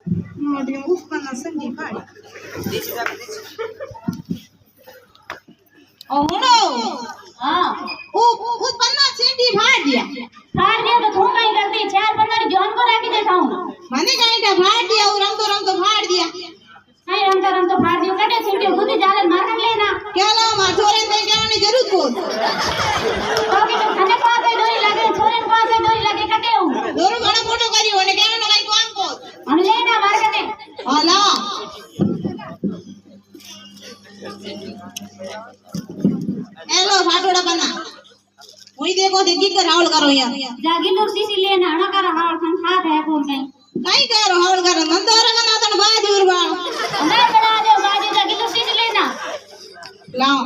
मोदी उत्पन्न संजी भाई ओनो हां उत्पन्न संजी भाई दिया तो थू कहीं करती 4-15 जॉन को राखी देता हूं मने कहीं का भाड़ दिया और रंग तो फाड़ दिया नहीं रंग तो फाड़ दियो कटे सिंटी बुद्धि जाले मारन लेना क्या ला मार छोरे ने कहने जरूरत को ओके तो खाने को आके डोरी लगे छोरे को आके डोरी लगे कटे हूं दोरो घणो फोटो करियो ने कहने न कहीं काम को हम लेना मार कटे हां हेलो फाटोड़ा बना वही देखो देखी कर हावल करो यार जागी सी लेना ना कर हावल खान खात है कौन नहीं करो हावल करो नंदोरा का ना तन बाज उरवा नहीं बना दे बाजी जागी सी लेना लाओ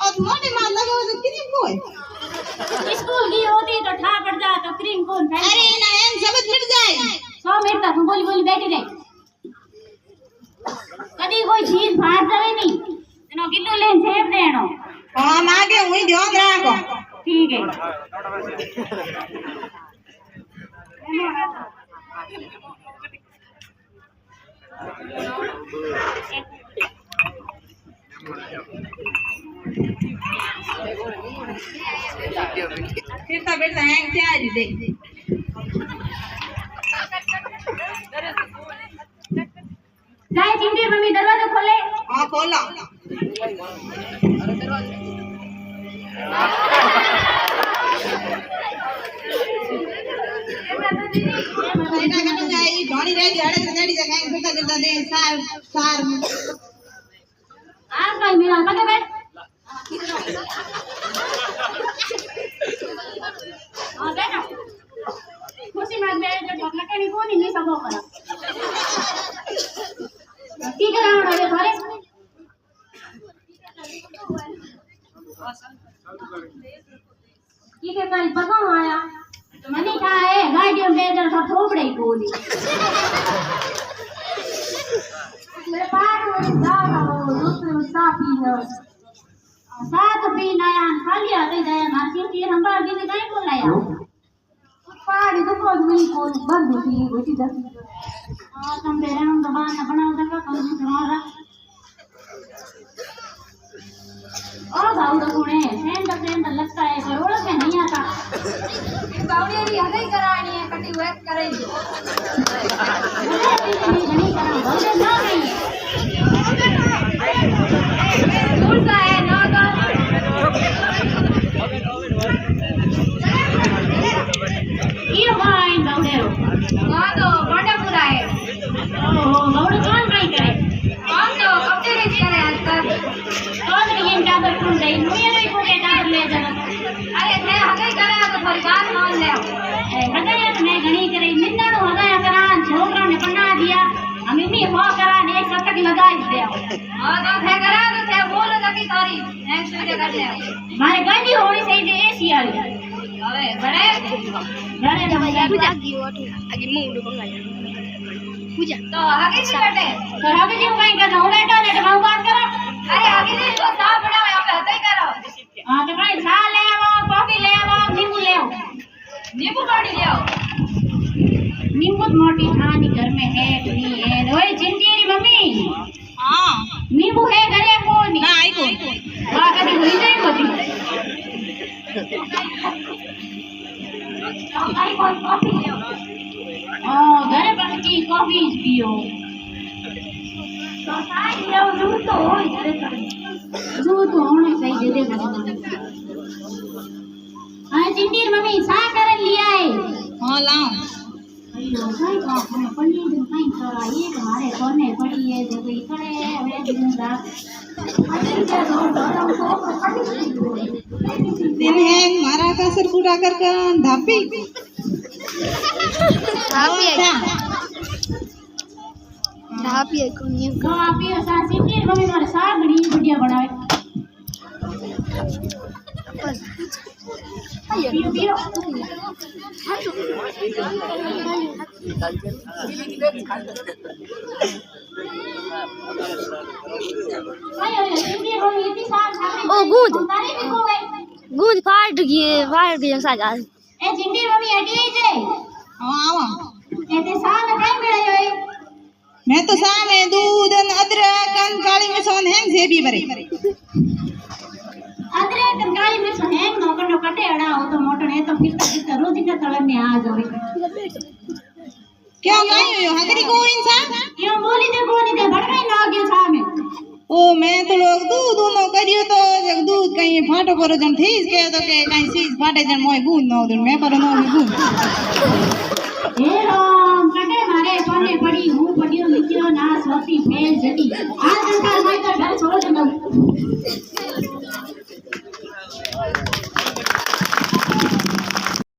और मोटे मार लगे तो क्रीम कोई स्कूल की होती तो ठा पड़ जा तो क्रीम कौन है अरे ना एम सब मिट जाए 100 मिनट तक बोली बोली बैठी रही कदी कोई चीज फाड़ जावे नहीं एनो किलो लेन छेप देनो हां मागे हुई ध्यान रखो ठीक है फिरता बैठता है क्या आज देख जाए चिंटी मम्मी दरवाजा खोले हां खोला बेटा कटो जाए ढोड़ी रह गई अड़े रेडी जगह फिरता फिरता दे सार आ कहीं मिला लगे बैठ आ बैठो खुशी मत बैठ जो ढोकला कहीं को नहीं सबो करा की करावण है थारे की के कल पका आया तो मनी का है गाड़ियों में बेदर का थोपड़े ही बोली मेरे पार में दादा वो दूसरे साथी है साथ भी नया खाली आ गई दया मासी की हम बार भी कहीं को लाया पहाड़ी तो कोई मिली को बंद होती होती दस हां तुम तेरे हम दबाना बनाओ तक कम तुम्हारा और गाँव तो कौन है सेंटर लगता है करोड़ के नहीं आता गाँव भी हगई करानी है कटी वेट करेंगे नहीं करा गाँव ना नहीं दूर का है ना ये भाई गाँव वहाँ तो बड़ा पूरा है ओह गाँव कौन नहीं करे कौन तो कब से नहीं करे आज तक कौन नहीं टाबर कौन नहीं मुझे नहीं कोई टाबर ले जाना अरे थे हगई करे तो परिवार मान ले हगई तो मैं घनी करे निंदा तो हगई करा छोकरा ने बना दिया हम इतनी हो करा ने एक शतक लगा दे हां तो थे करा तो थे बोल लगी तारी नेक्स्ट वीडियो कर ले मारे गाड़ी होनी चाहिए एसी वाली अरे बड़े तो भैया पूजा की ओटू आगे मुंड बंगाया पूजा तो आगे से करते तो आगे जी कहीं करना हो बेटा ने तो बात करो अरे आगे से तो साफ बनाओ यहाँ पे हते करो हां तो भाई चा ले आओ कॉफी ले आओ नींबू ले आओ नींबू पानी ले आओ नींबू मोटी खानी घर में है कि नहीं है ओए चिंटी मम्मी हां नींबू है घरे को नहीं ना आई को हां कभी हुई नहीं होती आई कॉफी ले आओ घरे पर की कॉफी पियो तो साई ले दूध तो हो घरे पर दूध तो होने चाहिए दे दे हां चिंटी मम्मी सा कर लिया है हां लाओ अयो साई का पनीर दिन कहीं करा ये हमारे कोने पड़ी है देखो इकड़े है दिन रात दिन है मारा का सर पूरा कर धापी धापी है कौन ये धापी है सा सिटी मम्मी मारे साग बड़ी बढ़िया बनाए बस पियो पियो ओ गुद गुद फाट गई साजा ए जिंदी मम्मी हटी है जे अड़ा हो तो मोटन है तो फिरता रोज का तलन में आ जावे क्यों काई हुयो हकरी को इंसान क्यों बोली दे भड़काई ना गयो सामे ओ मैं तो लोग दूध नो करियो तो जब दूध कहीं फाटो करो जन थीस के तो के कहीं सीज फाटे जन मोय बूंद न दन मैं करो न बूंद हे राम कटे मारे सोने पड़ी हूं पड़ियो निकलो ना सोती फेल जटी आज संसार में तो डर छोड़ दे